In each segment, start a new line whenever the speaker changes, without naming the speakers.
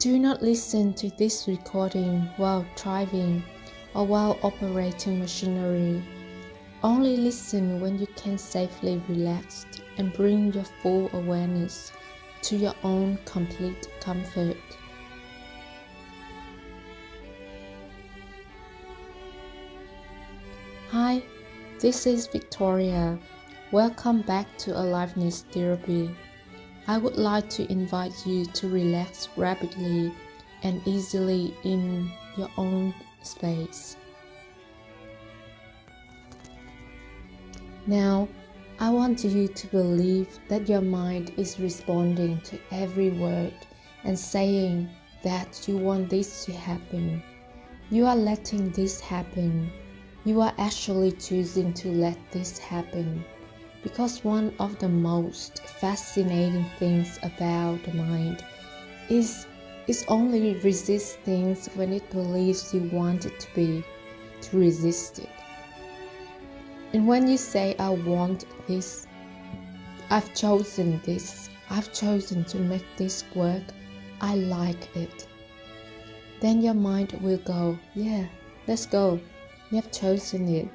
Do not listen to this recording while driving or while operating machinery. Only listen when you can safely relax and bring your full awareness to your own complete comfort. Hi, this is Victoria. Welcome back to Aliveness Therapy. I would like to invite you to relax rapidly and easily in your own space. Now, I want you to believe that your mind is responding to every word and saying that you want this to happen. You are letting this happen. You are actually choosing to let this happen. Because one of the most fascinating things about the mind is only resist things when it believes you want it to resist it. And when you say, I want this, I've chosen this, I've chosen to make this work, I like it, then your mind will go, yeah, let's go, you have chosen it.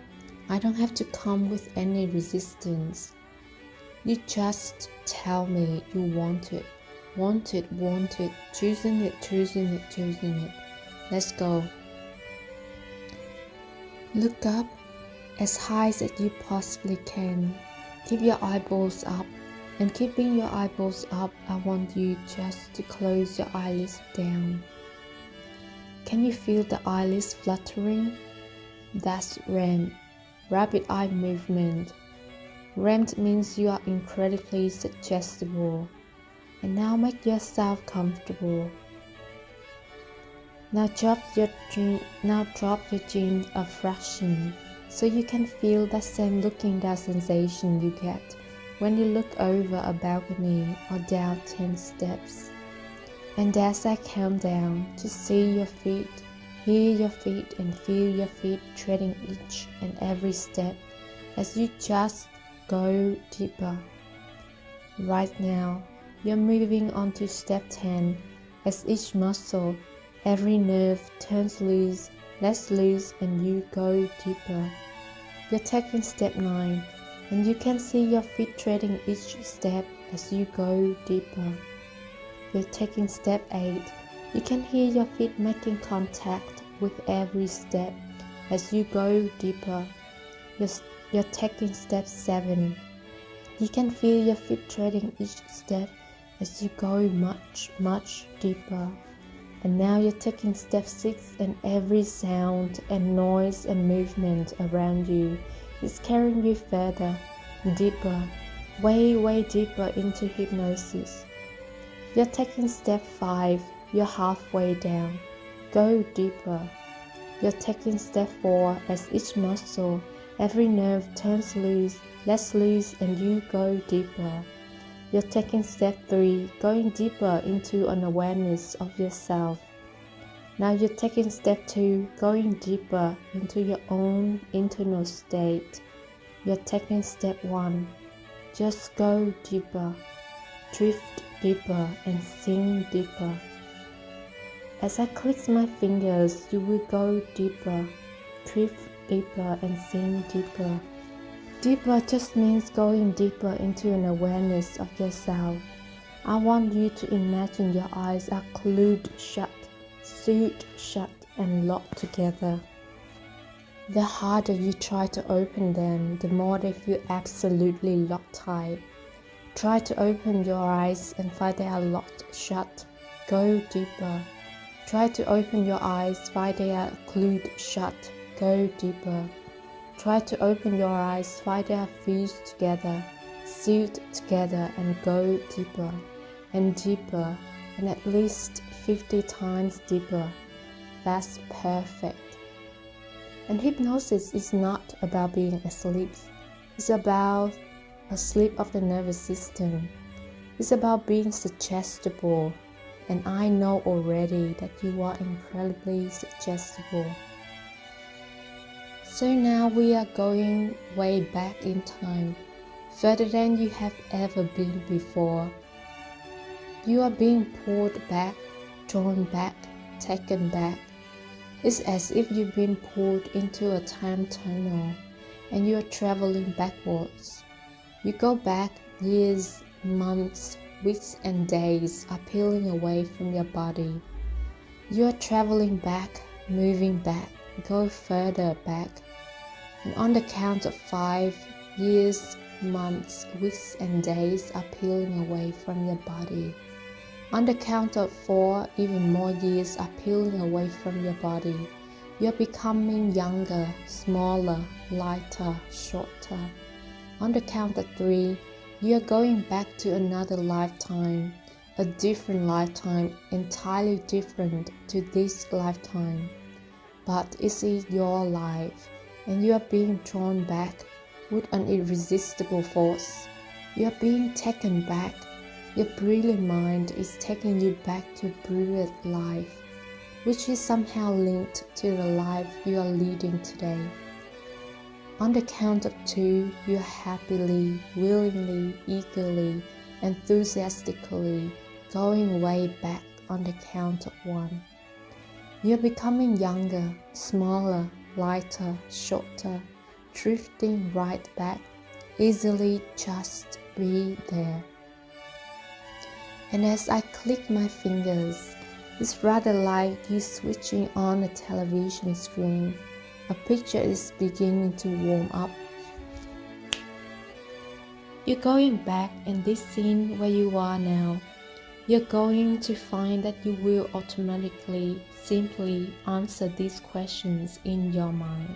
I don't have to come with any resistance. You just tell me you want it, choosing it. Let's go. Look up as high as you possibly can. Keep your eyeballs up, and keeping your eyeballs up, I want you just to close your eyelids down. Can you feel the eyelids fluttering? That's REM. Rapid eye movement. REM means you are incredibly suggestible. And now make yourself comfortable. Now drop your chin a fraction so you can feel that same looking down sensation you get when you look over a balcony or down 10 steps. And as I count down, to see your feet, hear your feet and feel your feet treading each and every step as you just go deeper. Right now, you're moving on to step 10 as each muscle, every nerve turns loose, less loose, and you go deeper. You're taking step 9 and you can see your feet treading each step as you go deeper. You're taking step 8. You can hear your feet making contact with every step as you go deeper. You're taking step 7. You can feel your feet treading each step as you go much deeper. And now you're taking step 6, and every sound and noise and movement around you is carrying you further, deeper, way deeper into hypnosis. You're taking step 5. You're halfway down. Go deeper. You're taking step 4 as each muscle, every nerve turns loose, less loose, and you go deeper. You're taking step 3, going deeper into an awareness of yourself. Now you're taking step 2, going deeper into your own internal state. You're taking step 1, just go deeper, drift deeper, and sink deeper. As I click my fingers, you will go deeper, drift deeper, and sink deeper. Deeper just means going deeper into an awareness of yourself. I want you to imagine your eyes are glued shut, sewed shut, and locked together. The harder you try to open them, the more they feel absolutely locked tight. Try to open your eyes and find they are locked shut. Go deeper. Try to open your eyes, find they are glued shut. Go deeper. Try to open your eyes, find they are fused together, sealed together, and go deeper and deeper, and at least 50 times deeper. That's perfect. And hypnosis is not about being asleep. It's about a sleep of the nervous system. It's about being suggestible. And I know already that you are incredibly suggestible. So now we are going way back in time, further than you have ever been before. You are being pulled back, drawn back, taken back. It's as if you've been pulled into a time tunnel and you are traveling backwards. You go back years, months, weeks and days are peeling away from your body. You are traveling back, moving back, go further back. And on the count of 5, years, months, weeks and days are peeling away from your body. On the count of 4, even more years are peeling away from your body. You're becoming younger, smaller, lighter, shorter. On the count of 3, you're going back to another lifetime, a different lifetime, entirely different to this lifetime. But it is your life, and you are being drawn back with an irresistible force. You are being taken back. Your brilliant mind is taking you back to brilliant life, which is somehow linked to the life you are leading today. On the count of 2, you are happily, willingly, eagerly, enthusiastically going way back on the count of 1. You're becoming younger, smaller, lighter, shorter, drifting right back, easily just be there. And as I click my fingers, it's rather like you switching on a television screen. A picture is beginning to warm up. You're going back in this scene where you are now. You're going to find that you will automatically simply answer these questions in your mind.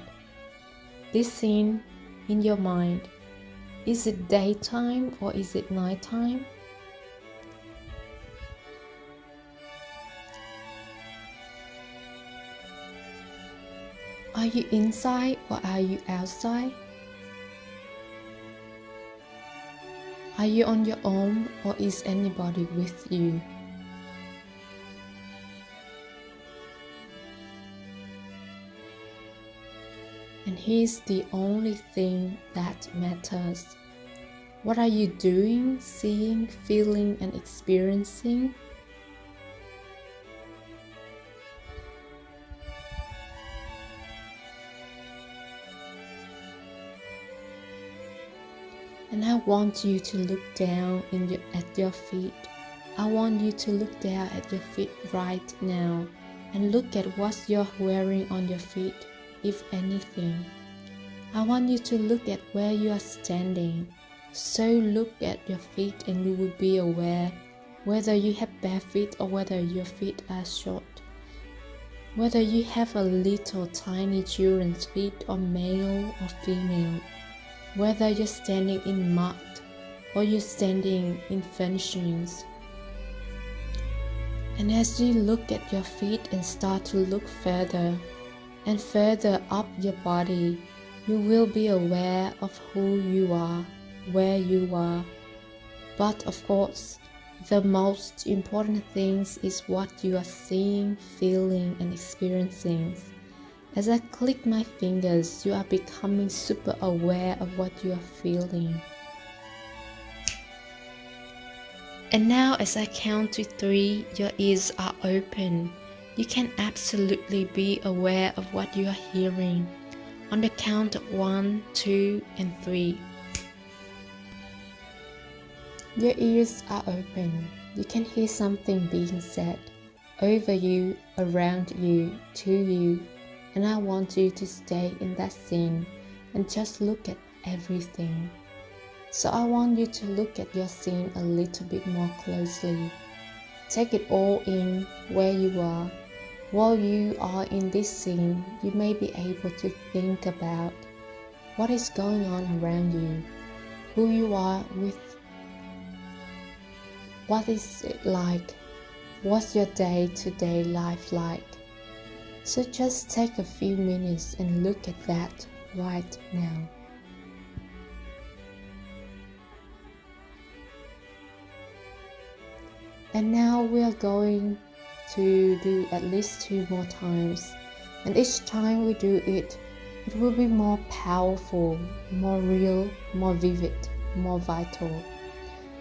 This scene in your mind, is it daytime or is it nighttime? Are you inside or are you outside? Are you on your own or is anybody with you? And here's the only thing that matters. What are you doing, seeing, feeling, and experiencing? And I want you to look down at your feet. I want you to look down at your feet right now and look at what you're wearing on your feet, if anything. I want you to look at where you are standing. So look at your feet and you will be aware whether you have bare feet or whether your feet are short. Whether you have a little tiny children's feet or male or female. Whether you're standing in mud or you're standing in furnishings. And as you look at your feet and start to look further and further up your body, you will be aware of who you are, where you are. But of course, the most important thing is what you are seeing, feeling, and experiencing. As I click my fingers, you are becoming super aware of what you are feeling. And now as I count to 3, your ears are open. You can absolutely be aware of what you are hearing. On the count of 1, 2, and 3. Your ears are open. You can hear something being said over you, around you, to you. And I want you to stay in that scene and just look at everything. So I want you to look at your scene a little bit more closely. Take it all in where you are. While you are in this scene, you may be able to think about what is going on around you, who you are with, what is it like, what's your day-to-day life like. So just take a few minutes and look at that right now. And now we are going to do at least 2 more times. And each time we do it, it will be more powerful, more real, more vivid, more vital.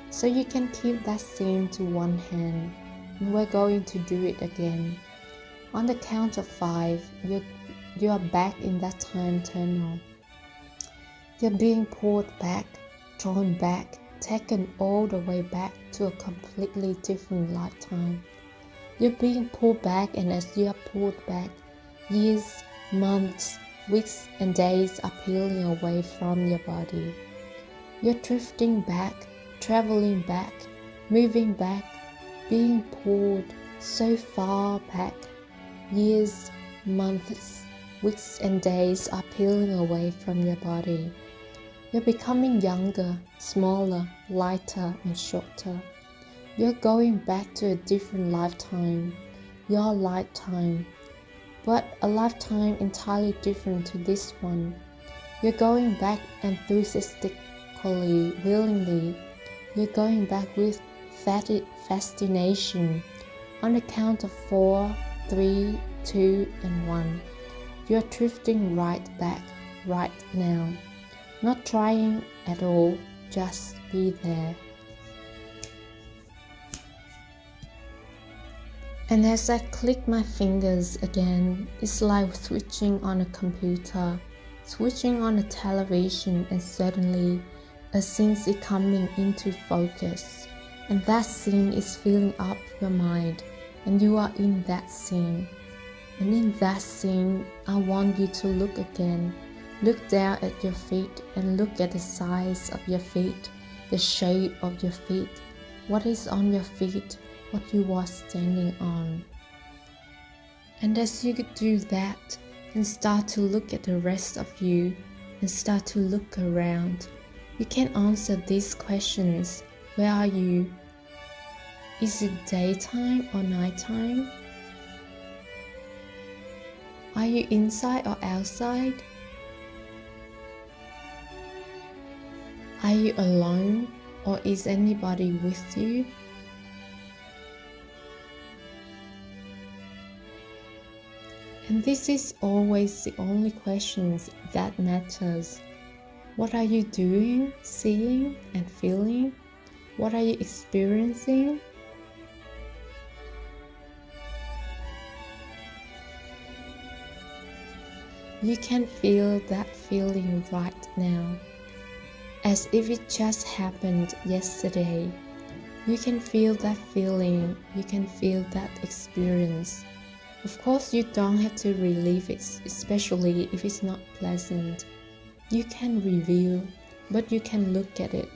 So you can keep that scene to one hand and we're going to do it again. On the count of 5, you are back in that time tunnel. You're being pulled back, drawn back, taken all the way back to a completely different lifetime. You're being pulled back, and as you are pulled back, years, months, weeks and days are peeling away from your body. You're drifting back, traveling back, moving back, being pulled so far back. Years, months, weeks and days are peeling away from your body. You're becoming younger, smaller, lighter and shorter. You're going back to a different lifetime, your lifetime, but a lifetime entirely different to this one. You're going back enthusiastically, willingly. You're going back with fascination. On the count of 4, 3, 2 and 1. You're drifting right back, right now. Not trying at all, just be there. And as I click my fingers again, it's like switching on a computer, switching on a television, and suddenly a scene is coming into focus. And that scene is filling up your mind, and you are in that scene. And in that scene, I want you to look again. Look down at your feet and look at the size of your feet, the shape of your feet, what is on your feet, what you are standing on. And as you do that, and start to look at the rest of you, and start to look around, you can answer these questions. Where are you? Is it daytime or nighttime? Are you inside or outside? Are you alone, or is anybody with you? And this is always the only questions that matters. What are you doing, seeing and feeling? What are you experiencing? You can feel that feeling right now, as if it just happened yesterday. You can feel that feeling, you can feel that experience. Of course, you don't have to relive it, especially if it's not pleasant. You can review, but you can look at it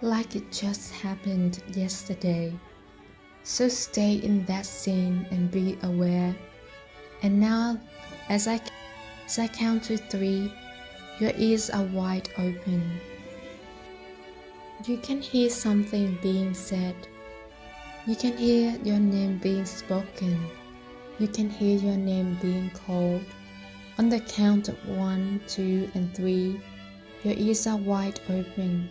like it just happened yesterday. So stay in that scene and be aware. And now, as I count to 3, your ears are wide open. You can hear something being said. You can hear your name being spoken. You can hear your name being called. On the count of 1, 2, and 3, your ears are wide open,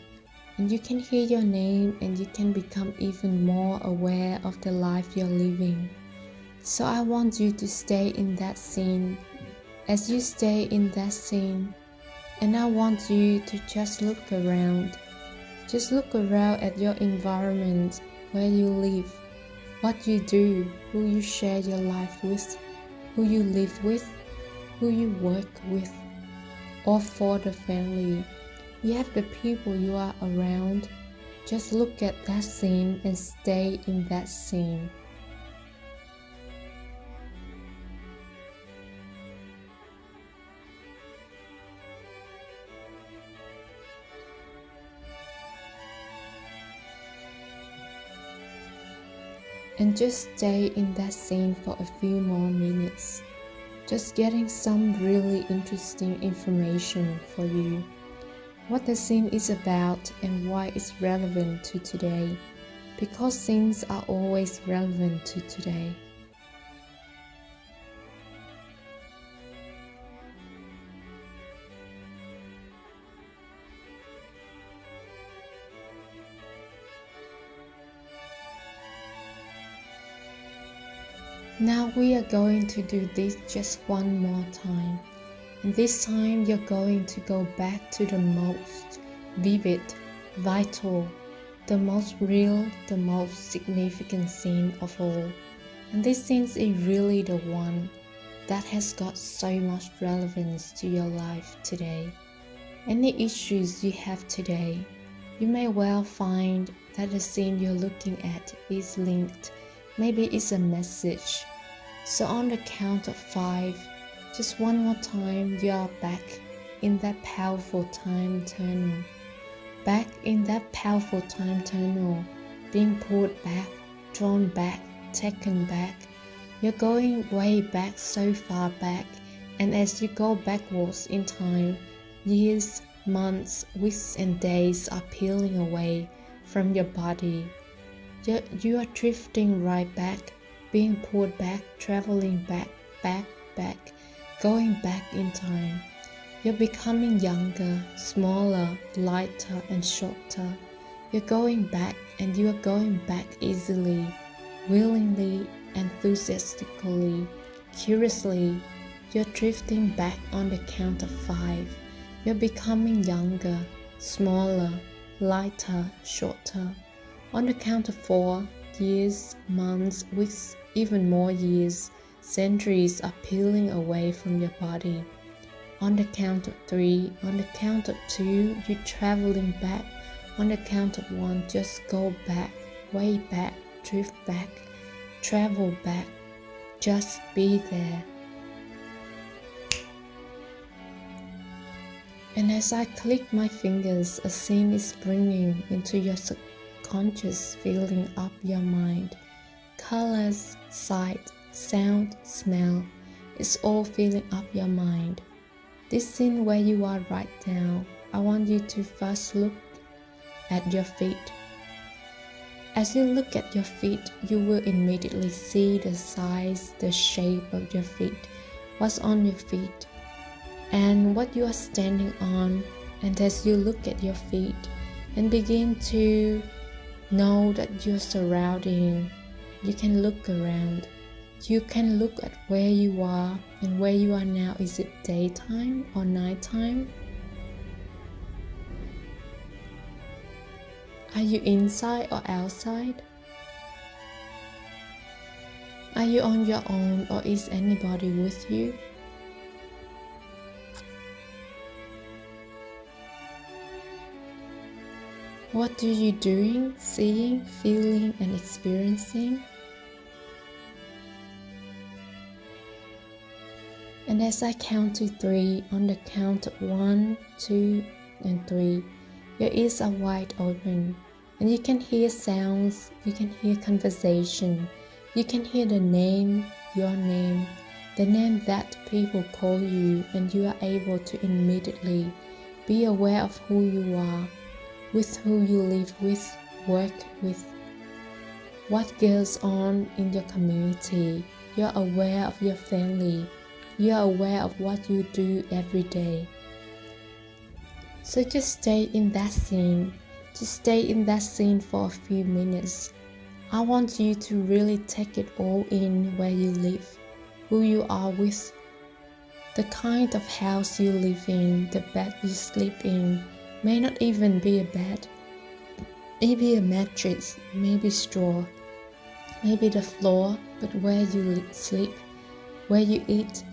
and you can hear your name, and you can become even more aware of the life you're living. So I want you to stay in that scene. As you stay in that scene, and I want you to just look around. Just look around at your environment, where you live, what you do, who you share your life with, who you live with, who you work with, or for the family. You have the people you are around. Just look at that scene and stay in that scene. And just stay in that scene for a few more minutes, just getting some really interesting information for you. What the scene is about and why it's relevant to today, because scenes are always relevant to today. Now we are going to do this just one more time, and this time you're going to go back to the most vivid, vital, the most real, the most significant scene of all. And this scene is really the one that has got so much relevance to your life today. Any issues you have today, you may well find that the scene you're looking at is linked. Maybe it's a message. So on the count of 5, just one more time, you are back in that powerful time tunnel. Back in that powerful time tunnel, being pulled back, drawn back, taken back. You're going way back, so far back, and as you go backwards in time, years, months, weeks and days are peeling away from your body. You are drifting right back, being pulled back, traveling back, going back in time. You're becoming younger, smaller, lighter and shorter. You're going back, and you are going back easily, willingly, enthusiastically, curiously. You're drifting back on the count of 5. You're becoming younger, smaller, lighter, shorter. On the count of 4, years, months, weeks, even more years, centuries are peeling away from your body. On the count of 3, on the count of 2, you're traveling back. On the count of 1, just go back, way back, drift back, travel back, just be there. And as I click my fingers, a scene is bringing into your subconscious, filling up your mind. Colors, sight, sound, smell, it's all filling up your mind. This scene where you are right now, I want you to first look at your feet. As you look at your feet, you will immediately see the size, the shape of your feet, what's on your feet, and what you are standing on. And as you look at your feet and begin to know that your surrounding, you can look around. You can look at where you are and where you are now. Is it daytime or nighttime? Are you inside or outside? Are you on your own, or is anybody with you? What are you doing, seeing, feeling, and experiencing? And as I count to 3, on the count of 1, 2, and 3, your ears are wide open, and you can hear sounds, you can hear conversation, you can hear the name, your name, the name that people call you, and you are able to immediately be aware of who you are, with who you live with, work with, what goes on in your community. You're aware of your family. You are aware of what you do every day. So just stay in that scene. Just stay in that scene for a few minutes. I want you to really take it all in, where you live, who you are with, the kind of house you live in, the bed you sleep in. May not even be a bed. Maybe a mattress, maybe straw, maybe the floor, but where you sleep, where you eat.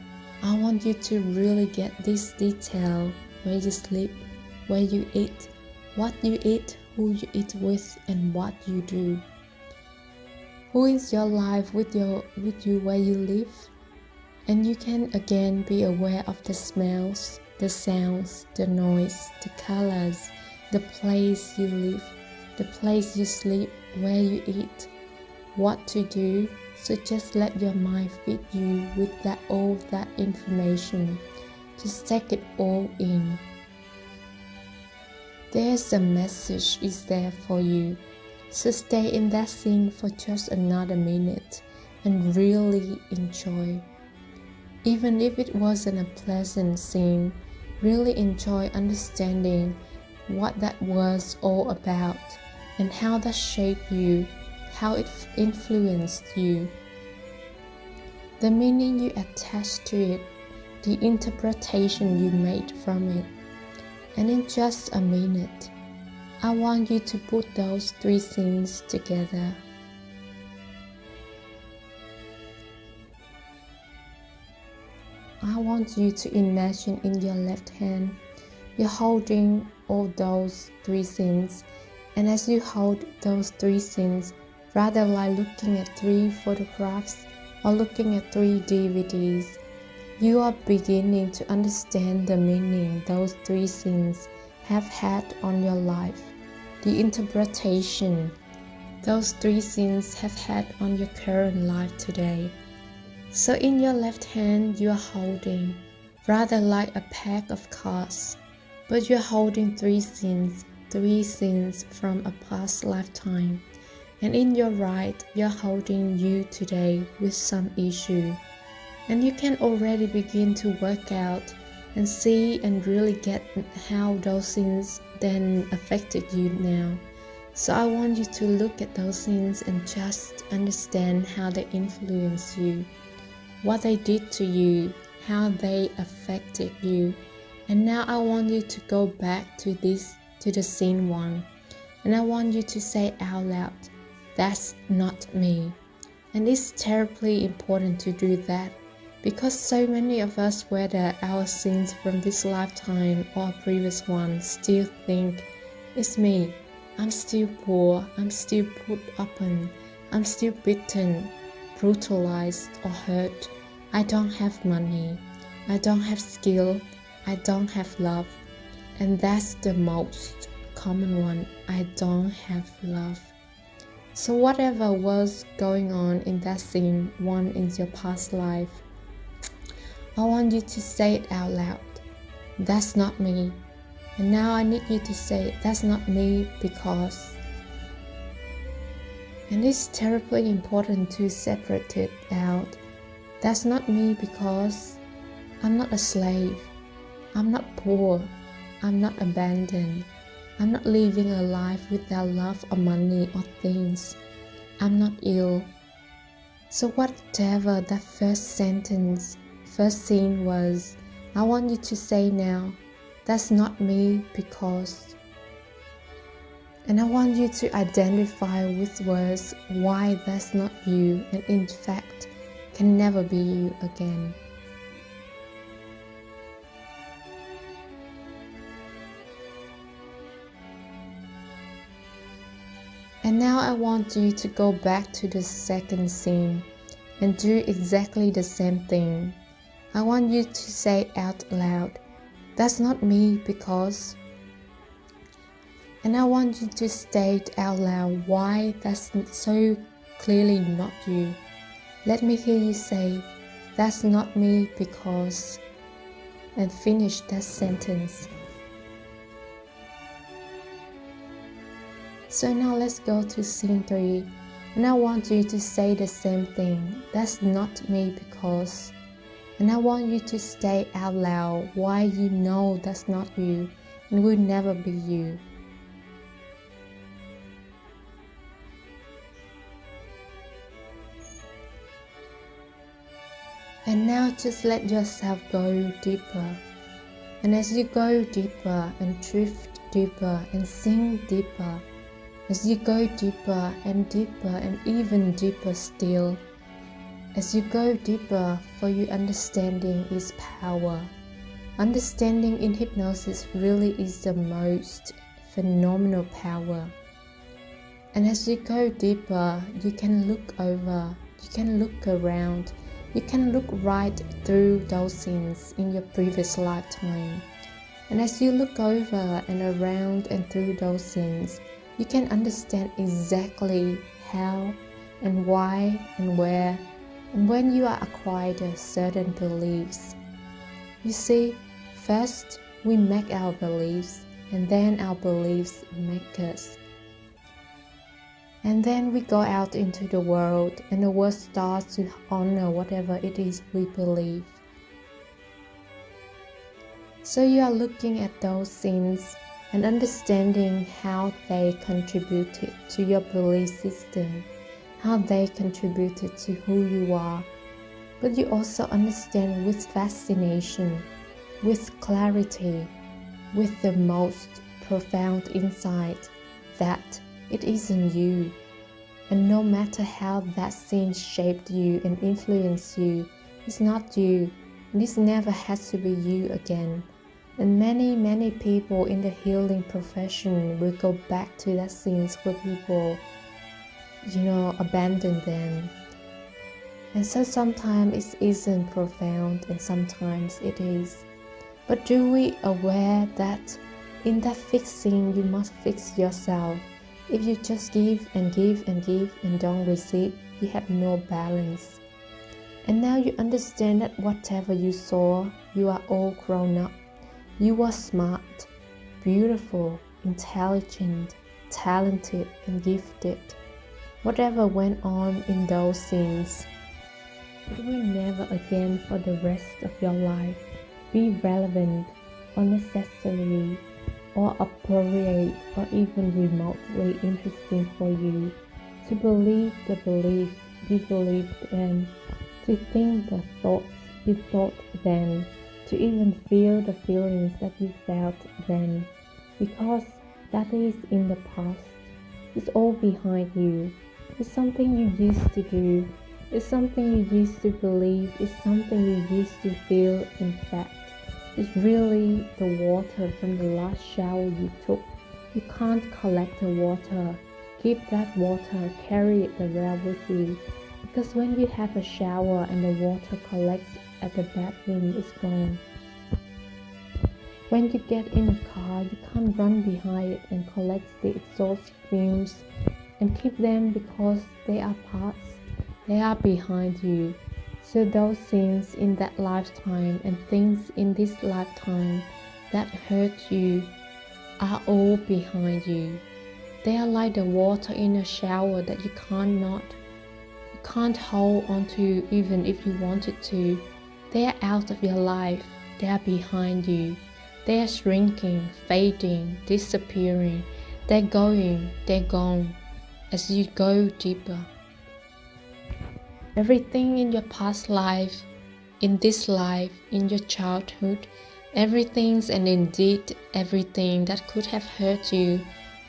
I want you to really get this detail: where you sleep, where you eat, what you eat, who you eat with, and what you do. Who is your life with you where you live? And you can again be aware of the smells, the sounds, the noise, the colors, the place you live, the place you sleep, where you eat, what to do. So just let your mind feed you with all that information. Just take it all in. There's a message is there for you. So stay in that scene for just another minute and really enjoy. Even if it wasn't a pleasant scene, really enjoy understanding what that was all about and how that shaped you, how it influenced you, the meaning you attached to it, the interpretation you made from it. And in just a minute, I want you to put those three scenes together. I want you to imagine in your left hand, you're holding all those three scenes, and as you hold those three scenes, rather like looking at three photographs or looking at three DVDs, you are beginning to understand the meaning those three scenes have had on your life, the interpretation those three scenes have had on your current life today. So in your left hand, you are holding rather like a pack of cards, but you're holding three scenes from a past lifetime. And in your right, you're holding you today with some issue. And you can already begin to work out and see and really get how those scenes then affected you now. So I want you to look at those scenes and just understand how they influence you, what they did to you, how they affected you. And now I want you to go back to the scene one, and I want you to say out loud, "That's not me." And it's terribly important to do that, because so many of us, whether our scenes from this lifetime or a previous one, still think, "It's me. I'm still poor, I'm still put upon, I'm still beaten, brutalized or hurt. I don't have money, I don't have skill, I don't have love." And that's the most common one, I don't have love. So whatever was going on in that scene one in your past life, I want you to say it out loud. "That's not me." And now I need you to say, "That's not me because..." And it's terribly important to separate it out. That's not me because I'm not a slave, I'm not poor, I'm not abandoned, I'm not living a life without love or money or things, I'm not ill. So whatever that first scene was, I want you to say now, "That's not me because..." And I want you to identify with words why that's not you, and in fact can never be you again. And now I want you to go back to the second scene and do exactly the same thing. I want you to say out loud, "That's not me because..." And I want you to state out loud why that's so clearly not you. Let me hear you say, "That's not me because..." and finish that sentence. So now let's go to scene 3, and I want you to say the same thing, "That's not me because..." And I want you to state out loud why you know that's not you and will never be you. And now just let yourself go deeper. And as you go deeper and drift deeper and sink deeper, as you go deeper and even deeper still, as you go deeper, for your understanding is power. Understanding in hypnosis really is the most phenomenal power. And as you go deeper, you can look over, you can look around, you can look right through those scenes in your previous lifetime. And as you look over and around and through those scenes, you can understand exactly how and why and where and when you are acquired certain beliefs. You see, first we make our beliefs, and then our beliefs make us. And then we go out into the world, and the world starts to honor whatever it is we believe. So you are looking at those scenes and understanding how they contributed to your belief system, how they contributed to who you are. But you also understand with fascination, with clarity, with the most profound insight that it isn't you. And no matter how that scene shaped you and influenced you, it's not you. This never has to be you again. And many people in the healing profession will go back to that scenes where people, abandon them. And so sometimes it isn't profound and sometimes it is. But do we aware that in that fixing you must fix yourself? If you just give and give and give and don't receive, you have no balance. And now you understand that whatever you saw, you are all grown up. You are smart, beautiful, intelligent, talented, and gifted. Whatever went on in those scenes, it will never again for the rest of your life be relevant or necessary or appropriate or even remotely interesting for you to believe the belief you believed in, to think the thoughts you thought then, to even feel the feelings that you felt then, because that is in the past. It's all behind you. It's something you used to do. It's something you used to believe. It's something you used to feel. In fact, it's really the water from the last shower you took. You can't collect the water. Keep that water, carry it around with you. Because when you have a shower and the water collects at the bathroom, it's gone. When you get in a car, you can't run behind it and collect the exhaust fumes and keep them because they are past. They are behind you. So those things in that lifetime and things in this lifetime that hurt you are all behind you. They are like the water in a shower that you can't hold on to even if you wanted to. They are out of your life. They are behind you. They are shrinking, fading, disappearing. They're going, they're gone as you go deeper. Everything in your past life, in this life, in your childhood, everything and indeed everything that could have hurt you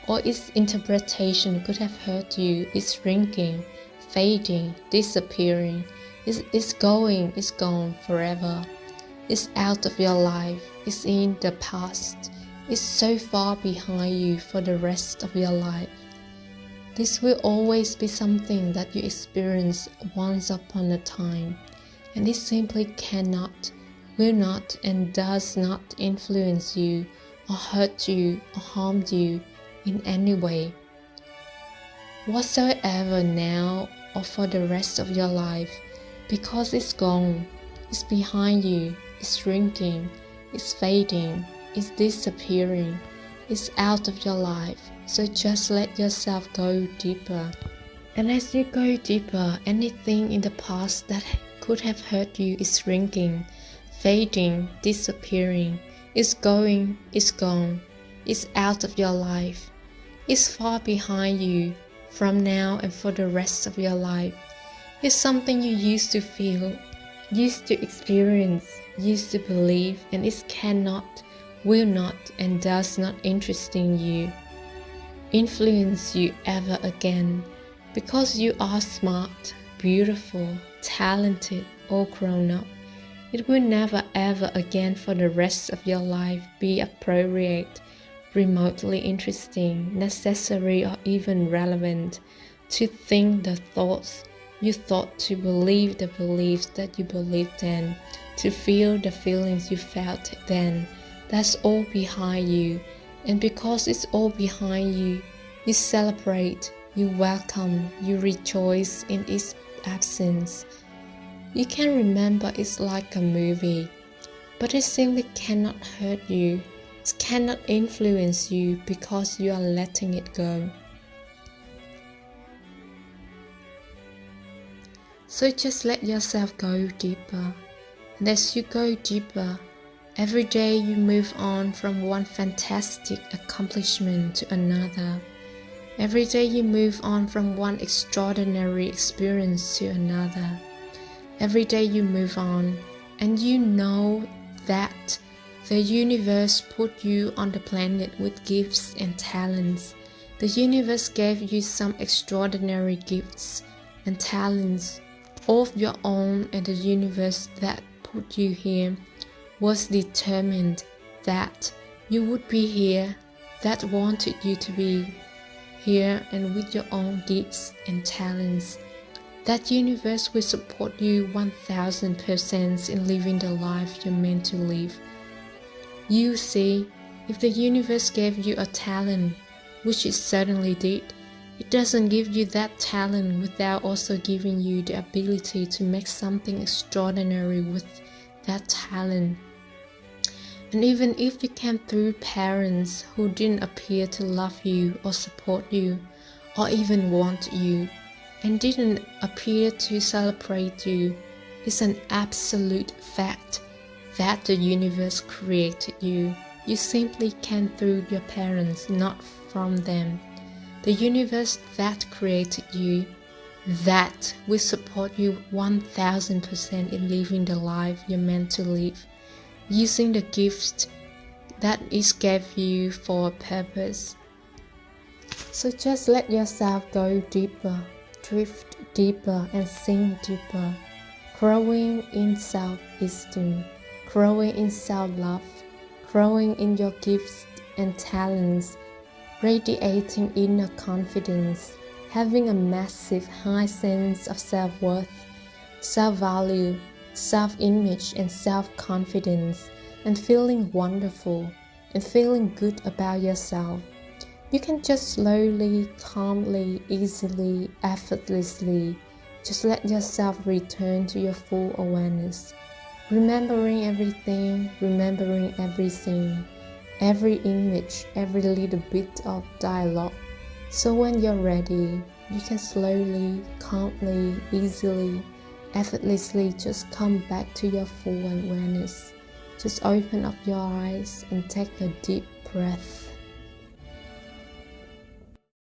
or its interpretation could have hurt you is shrinking, fading, disappearing. It's going, it's gone forever. It's out of your life. It's in the past. It's so far behind you for the rest of your life. This will always be something that you experienced once upon a time, and it simply cannot, will not, and does not influence you or hurt you or harm you in any way whatsoever now or for the rest of your life, because it's gone, it's behind you, it's shrinking, it's fading, it's disappearing, it's out of your life. So just let yourself go deeper. And as you go deeper, anything in the past that could have hurt you is shrinking, fading, disappearing. It's going, it's gone, it's out of your life. It's far behind you from now and for the rest of your life. It's something you used to feel, used to experience, used to believe, and it cannot, will not, and does not influence you ever again, because you are smart, beautiful, talented, all grown up. It will never ever again for the rest of your life be appropriate, remotely interesting, necessary, or even relevant to think the thoughts you thought, to believe the beliefs that you believed then, to feel the feelings you felt then. That's all behind you. And because it's all behind you, you celebrate, you welcome, you rejoice in its absence. You can remember it's like a movie, but it simply cannot hurt you. It cannot influence you because you are letting it go. So just let yourself go deeper. And as you go deeper, every day you move on from one fantastic accomplishment to another. Every day you move on from one extraordinary experience to another. Every day you move on, and you know that The universe put you on the planet with gifts and talents. The universe gave you some extraordinary gifts and talents of your own, and the universe that put you here was determined that you would be here, that wanted you to be here, and with your own gifts and talents. That universe will support you 1000% in living the life you're meant to live. You see, if the universe gave you a talent, which it certainly did, it doesn't give you that talent without also giving you the ability to make something extraordinary with that talent. And even if you came through parents who didn't appear to love you or support you or even want you, and didn't appear to celebrate you, it's an absolute fact that the universe created you. You simply came through your parents, not from them. The universe that created you, that will support you 1000% in living the life you're meant to live, using the gifts that is gave you for a purpose. So just let yourself go deeper, drift deeper and sink deeper, growing in self-esteem, growing in self-love, growing in your gifts and talents, radiating inner confidence, having a massive high sense of self-worth, self-value, self-image and self-confidence, and feeling wonderful and feeling good about yourself. You can just slowly, calmly, easily, effortlessly just let yourself return to your full awareness, remembering everything, remembering every scene, every image, every little bit of dialogue. So when you're ready, you can slowly, calmly, easily, effortlessly just come back to your full awareness. Just open up your eyes and take a deep breath.